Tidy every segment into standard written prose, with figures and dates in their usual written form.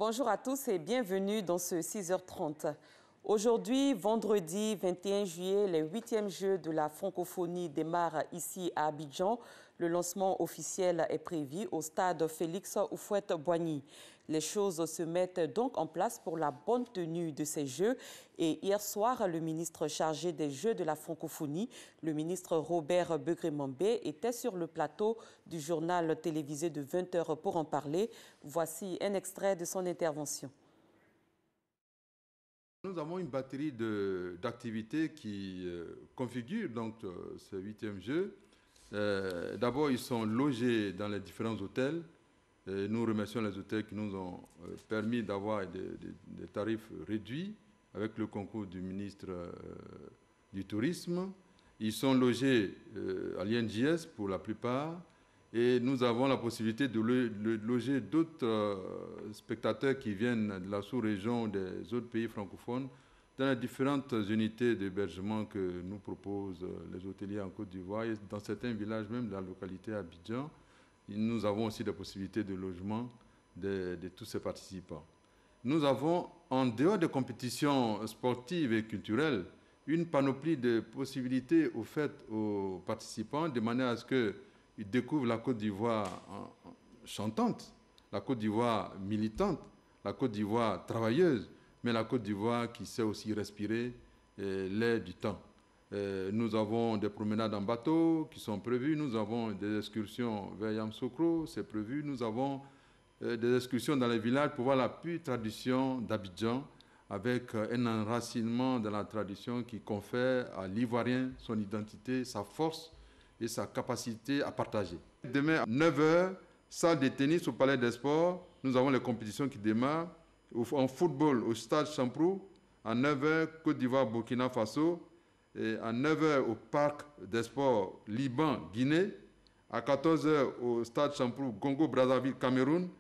Bonjour à tous et bienvenue dans ce 6h30. Aujourd'hui, vendredi 21 juillet, les 8e Jeux de la francophonie démarrent ici à Abidjan. Le lancement officiel est prévu au stade Félix Houphouët-Boigny. Les choses se mettent donc en place pour la bonne tenue de ces Jeux. Et hier soir, le ministre chargé des Jeux de la francophonie, le ministre Robert Begré-Mambé, était sur le plateau du journal télévisé de 20h pour en parler. Voici un extrait de son intervention. Nous avons une batterie d'activités qui configurent donc ce 8e jeu. D'abord, ils sont logés dans les différents hôtels. Nous remercions les hôtels qui nous ont permis d'avoir des tarifs réduits avec le concours du ministre du Tourisme. Ils sont logés à l'INJS pour la plupart. Et nous avons la possibilité de loger d'autres spectateurs qui viennent de la sous-région, des autres pays francophones, dans les différentes unités d'hébergement que nous proposent les hôteliers en Côte d'Ivoire. Et dans certains villages, même de la localité Abidjan, nous avons aussi des possibilités de logement de tous ces participants. Nous avons, en dehors des compétitions sportives et culturelles, une panoplie de possibilités offertes aux participants de manière à ce que ils découvrent la Côte d'Ivoire chantante, la Côte d'Ivoire militante, la Côte d'Ivoire travailleuse, mais la Côte d'Ivoire qui sait aussi respirer l'air du temps. Nous avons des promenades en bateau qui sont prévues, nous avons des excursions vers Yamoussoukro, c'est prévu, nous avons des excursions dans les villages pour voir la pure tradition d'Abidjan avec un enracinement de la tradition qui confère à l'Ivoirien son identité, sa force et sa capacité à partager. Demain à 9h, salle de tennis au Palais des Sports, nous avons les compétitions qui démarrent. En football au Stade Champrou, à 9h, Côte d'Ivoire, Burkina Faso, et à 9h au Parc des Sports, Liban, Guinée, à 14h au Stade Champrou, Congo, Brazzaville, Cameroun,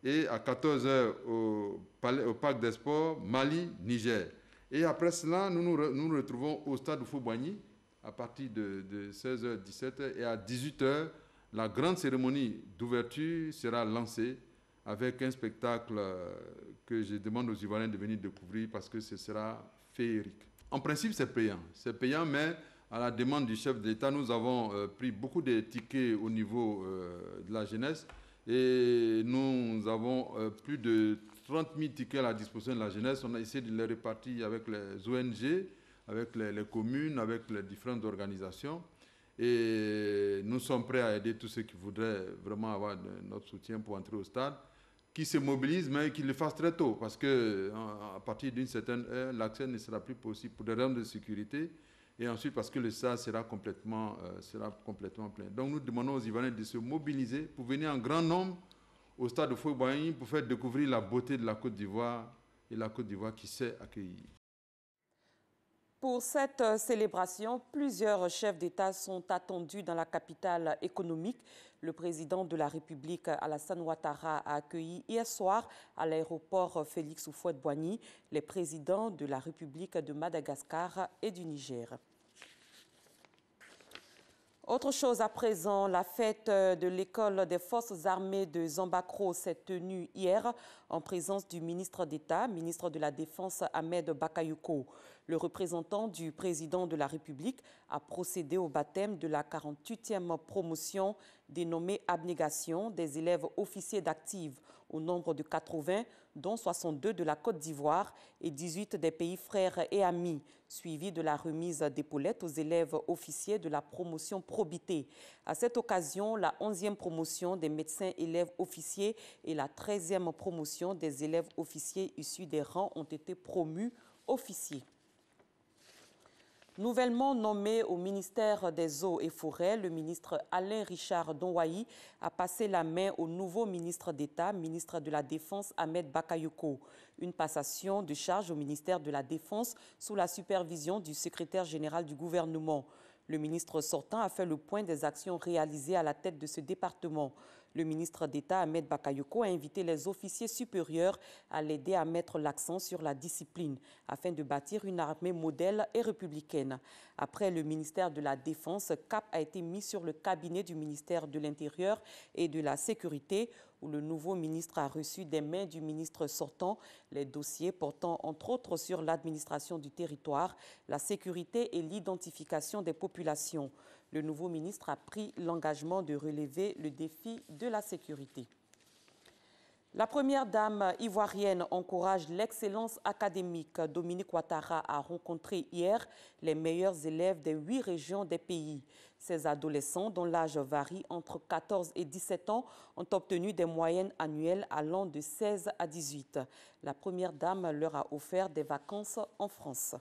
et à 14h au Parc des Sports, Mali, Niger. Et après cela, nous nous retrouvons au Stade Houphouët-Boigny, à partir de 16h, 17h et à 18h, la grande cérémonie d'ouverture sera lancée avec un spectacle que je demande aux Ivoiriens de venir découvrir parce que ce sera féerique. En principe, c'est payant. C'est payant, mais à la demande du chef de l'État, nous avons pris beaucoup de tickets au niveau de la jeunesse et nous avons plus de 30 000 tickets à la disposition de la jeunesse. On a essayé de les répartir avec les ONG, avec les communes, avec les différentes organisations. Et nous sommes prêts à aider tous ceux qui voudraient vraiment avoir notre soutien pour entrer au stade, qui se mobilisent, mais qui le fassent très tôt, parce qu'à partir d'une certaine heure, l'accès ne sera plus possible pour des raisons de sécurité, et ensuite parce que le stade sera complètement plein. Donc nous demandons aux Ivoiriens de se mobiliser pour venir en grand nombre au stade de Houphouët-Boigny pour faire découvrir la beauté de la Côte d'Ivoire et la Côte d'Ivoire qui sait accueillir. Pour cette célébration, plusieurs chefs d'État sont attendus dans la capitale économique. Le président de la République, Alassane Ouattara, a accueilli hier soir à l'aéroport Félix Houphouët-Boigny les présidents de la République de Madagascar et du Niger. Autre chose à présent, la fête de l'école des forces armées de Zambakro s'est tenue hier en présence du ministre d'État, ministre de la Défense Ahmed Bakayoko. Le représentant du président de la République a procédé au baptême de la 48e promotion dénommée Abnégation des élèves officiers d'active au nombre de 80, dont 62 de la Côte d'Ivoire et 18 des pays frères et amis, suivi de la remise d'épaulettes aux élèves officiers de la promotion Probité. À cette occasion, la 11e promotion des médecins élèves officiers et la 13e promotion des élèves officiers issus des rangs ont été promus officiers. Nouvellement nommé au ministère des Eaux et Forêts, le ministre Alain Richard Donwayi a passé la main au nouveau ministre d'État, ministre de la Défense Ahmed Bakayoko. Une passation de charge au ministère de la Défense sous la supervision du secrétaire général du gouvernement. Le ministre sortant a fait le point des actions réalisées à la tête de ce département. Le ministre d'État Ahmed Bakayoko a invité les officiers supérieurs à l'aider à mettre l'accent sur la discipline afin de bâtir une armée modèle et républicaine. Après le ministère de la Défense, cap a été mis sur le cabinet du ministère de l'Intérieur et de la Sécurité, où le nouveau ministre a reçu des mains du ministre sortant les dossiers portant entre autres sur l'administration du territoire, la sécurité et l'identification des populations. Le nouveau ministre a pris l'engagement de relever le défi de la sécurité. La première dame ivoirienne encourage l'excellence académique. Dominique Ouattara a rencontré hier les meilleurs élèves des 8 régions des pays. Ces adolescents, dont l'âge varie entre 14 et 17 ans, ont obtenu des moyennes annuelles allant de 16 à 18. La première dame leur a offert des vacances en France.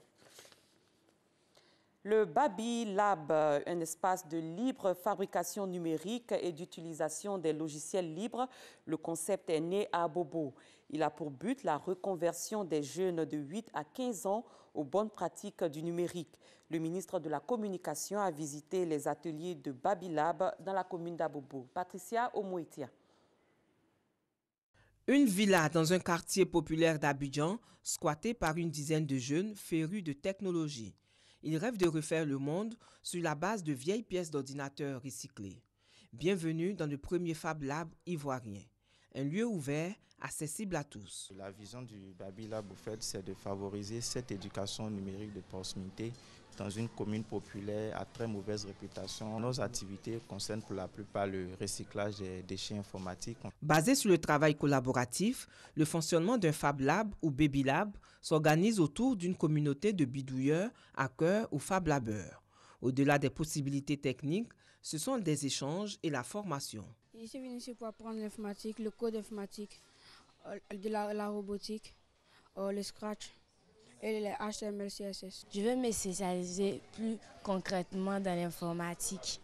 Le Baby Lab, un espace de libre fabrication numérique et d'utilisation des logiciels libres, le concept est né à Bobo. Il a pour but la reconversion des jeunes de 8 à 15 ans aux bonnes pratiques du numérique. Le ministre de la Communication a visité les ateliers de Baby Lab dans la commune d'Abobo. Patricia Omoetia. Une villa dans un quartier populaire d'Abidjan, squattée par une dizaine de jeunes férus de technologie. Ils rêvent de refaire le monde sur la base de vieilles pièces d'ordinateur recyclées. Bienvenue dans le premier Fab Lab ivoirien, un lieu ouvert, accessible à tous. La vision du Baby Lab, en fait, c'est de favoriser cette éducation numérique de proximité dans une commune populaire à très mauvaise réputation. Nos activités concernent pour la plupart le recyclage des déchets informatiques. Basé sur le travail collaboratif, le fonctionnement d'un Fab Lab ou Baby Lab s'organise autour d'une communauté de bidouilleurs, hackers ou Fab Labeurs. Au-delà des possibilités techniques, ce sont des échanges et la formation. Je suis venu ici pour apprendre l'informatique, le code informatique, de la robotique, le Scratch et les HTML, CSS. Je veux me spécialiser plus concrètement dans l'informatique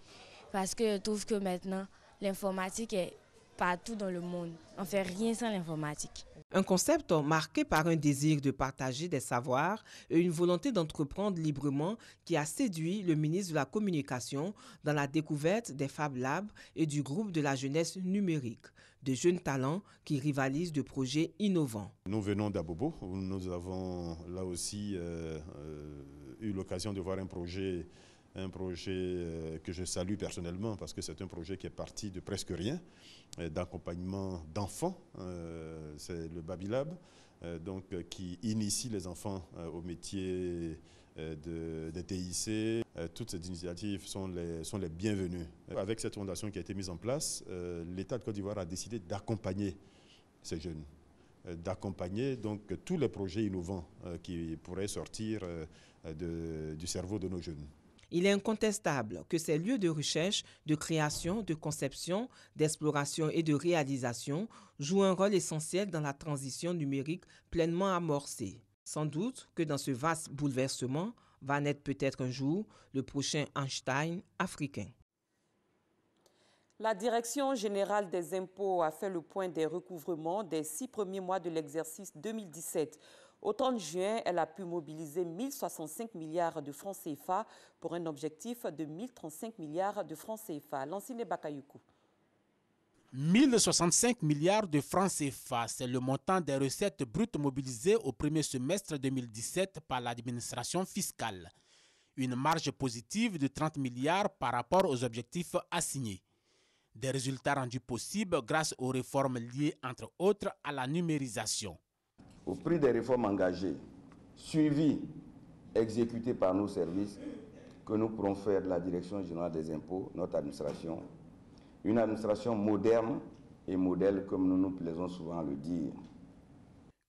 parce que je trouve que maintenant, l'informatique est partout dans le monde. On ne fait rien sans l'informatique. Un concept marqué par un désir de partager des savoirs et une volonté d'entreprendre librement qui a séduit le ministre de la Communication dans la découverte des Fab Labs et du groupe de la jeunesse numérique, de jeunes talents qui rivalisent de projets innovants. Nous venons d'Abobo, où nous avons là aussi eu l'occasion de voir un projet que je salue personnellement parce que c'est un projet qui est parti de presque rien, d'accompagnement d'enfants. C'est le Baby Lab, qui initie les enfants au métier de TIC. Toutes ces initiatives sont les bienvenues. Avec cette fondation qui a été mise en place, l'État de Côte d'Ivoire a décidé d'accompagner ces jeunes, d'accompagner donc tous les projets innovants qui pourraient sortir du cerveau de nos jeunes. Il est incontestable que ces lieux de recherche, de création, de conception, d'exploration et de réalisation jouent un rôle essentiel dans la transition numérique pleinement amorcée. Sans doute que dans ce vaste bouleversement va naître peut-être un jour le prochain Einstein africain. La Direction générale des impôts a fait le point des recouvrements des 6 premiers mois de l'exercice 2017. Au 30 juin, elle a pu mobiliser 1065 milliards de francs CFA pour un objectif de 1035 milliards de francs CFA. Lancine Bakayoko. 1065 milliards de francs CFA, c'est le montant des recettes brutes mobilisées au premier semestre 2017 par l'administration fiscale. Une marge positive de 30 milliards par rapport aux objectifs assignés. Des résultats rendus possibles grâce aux réformes liées entre autres à la numérisation. Au prix des réformes engagées, suivies, exécutées par nos services, que nous pourrons faire de la Direction générale des impôts, notre administration, une administration moderne et modèle, comme nous nous plaisons souvent à le dire.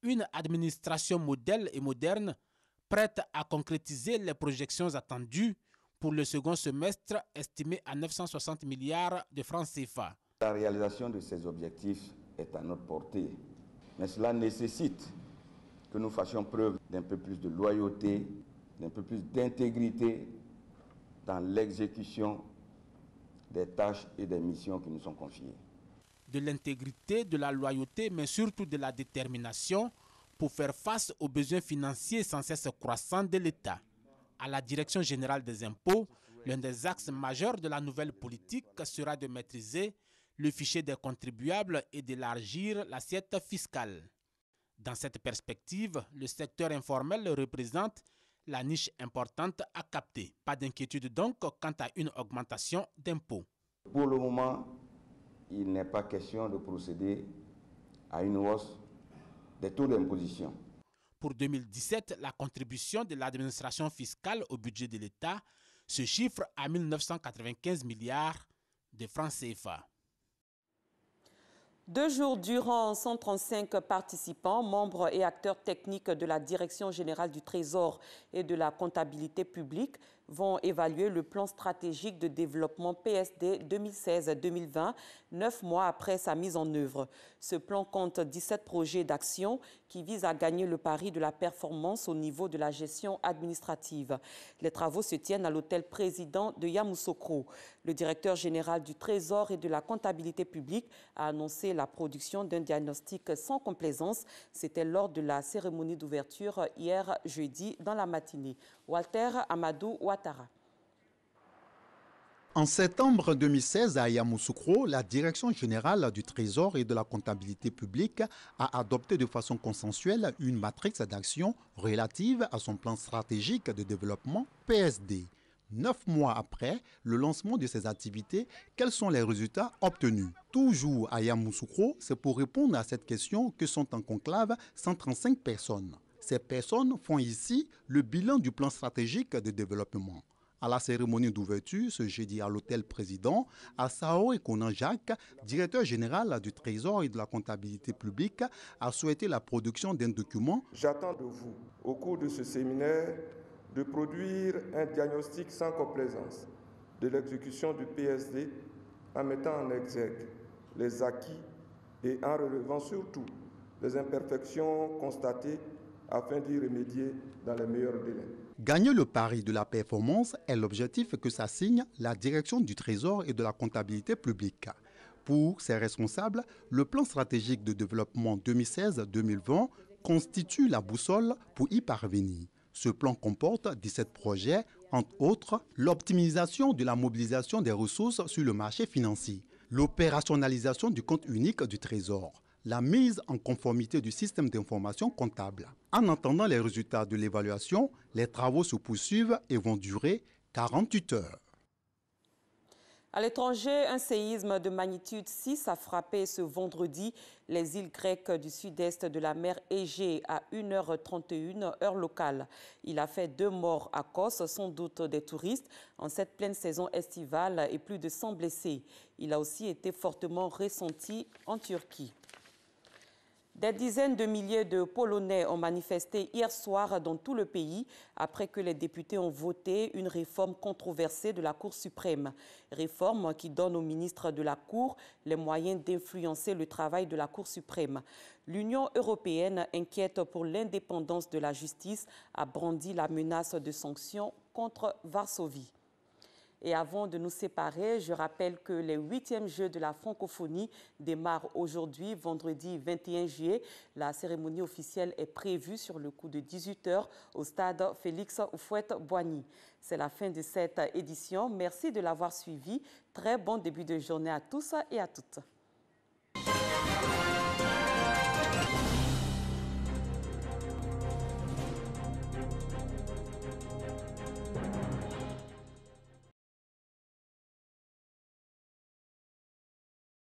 Une administration modèle et moderne, prête à concrétiser les projections attendues pour le second semestre, estimé à 960 milliards de francs CFA. La réalisation de ces objectifs est à notre portée, mais cela nécessite que nous fassions preuve d'un peu plus de loyauté, d'un peu plus d'intégrité dans l'exécution des tâches et des missions qui nous sont confiées. De l'intégrité, de la loyauté, mais surtout de la détermination pour faire face aux besoins financiers sans cesse croissants de l'État. À la Direction générale des impôts, l'un des axes majeurs de la nouvelle politique sera de maîtriser le fichier des contribuables et d'élargir l'assiette fiscale. Dans cette perspective, le secteur informel représente la niche importante à capter. Pas d'inquiétude donc quant à une augmentation d'impôts. Pour le moment, il n'est pas question de procéder à une hausse des taux d'imposition. Pour 2017, la contribution de l'administration fiscale au budget de l'État se chiffre à 1 995 milliards de francs CFA. 2 jours durant, 135 participants, membres et acteurs techniques de la Direction générale du Trésor et de la comptabilité publique vont évaluer le plan stratégique de développement PSD 2016-2020, 9 mois après sa mise en œuvre. Ce plan compte 17 projets d'action qui visent à gagner le pari de la performance au niveau de la gestion administrative. Les travaux se tiennent à l'hôtel président de Yamoussoukro. Le directeur général du Trésor et de la comptabilité publique a annoncé la production d'un diagnostic sans complaisance. C'était lors de la cérémonie d'ouverture hier jeudi dans la matinée. Walter Amadou Ouattara. En septembre 2016, à Yamoussoukro, la Direction générale du Trésor et de la comptabilité publique a adopté de façon consensuelle une matrice d'action relative à son plan stratégique de développement PSD. 9 mois après le lancement de ces activités, quels sont les résultats obtenus? Toujours à Yamoussoukro, c'est pour répondre à cette question que sont en conclave 135 personnes. Ces personnes font ici le bilan du plan stratégique de développement. À la cérémonie d'ouverture, ce jeudi à l'hôtel président, Assao Ekonan Jacques, directeur général du Trésor et de la comptabilité publique, a souhaité la production d'un document. J'attends de vous, au cours de ce séminaire, de produire un diagnostic sans complaisance de l'exécution du PSD en mettant en exergue les acquis et en relevant surtout les imperfections constatées afin d'y remédier dans les meilleurs délais. Gagner le pari de la performance est l'objectif que s'assigne la Direction du Trésor et de la comptabilité publique. Pour ses responsables, le plan stratégique de développement 2016-2020 constitue la boussole pour y parvenir. Ce plan comporte 17 projets, entre autres l'optimisation de la mobilisation des ressources sur le marché financier, l'opérationnalisation du compte unique du Trésor, la mise en conformité du système d'information comptable. En attendant les résultats de l'évaluation, les travaux se poursuivent et vont durer 48 heures. À l'étranger, un séisme de magnitude 6 a frappé ce vendredi les îles grecques du sud-est de la mer Égée à 1h31 heure locale. Il a fait 2 morts à Kos, sans doute des touristes, en cette pleine saison estivale et plus de 100 blessés. Il a aussi été fortement ressenti en Turquie. Des dizaines de milliers de Polonais ont manifesté hier soir dans tout le pays après que les députés ont voté une réforme controversée de la Cour suprême. Réforme qui donne au ministre de la Cour les moyens d'influencer le travail de la Cour suprême. L'Union européenne, inquiète pour l'indépendance de la justice, a brandi la menace de sanctions contre Varsovie. Et avant de nous séparer, je rappelle que les 8e Jeux de la francophonie démarrent aujourd'hui, vendredi 21 juillet. La cérémonie officielle est prévue sur le coup de 18 h au stade Félix Houphouët-Boigny. C'est la fin de cette édition. Merci de l'avoir suivi. Très bon début de journée à tous et à toutes.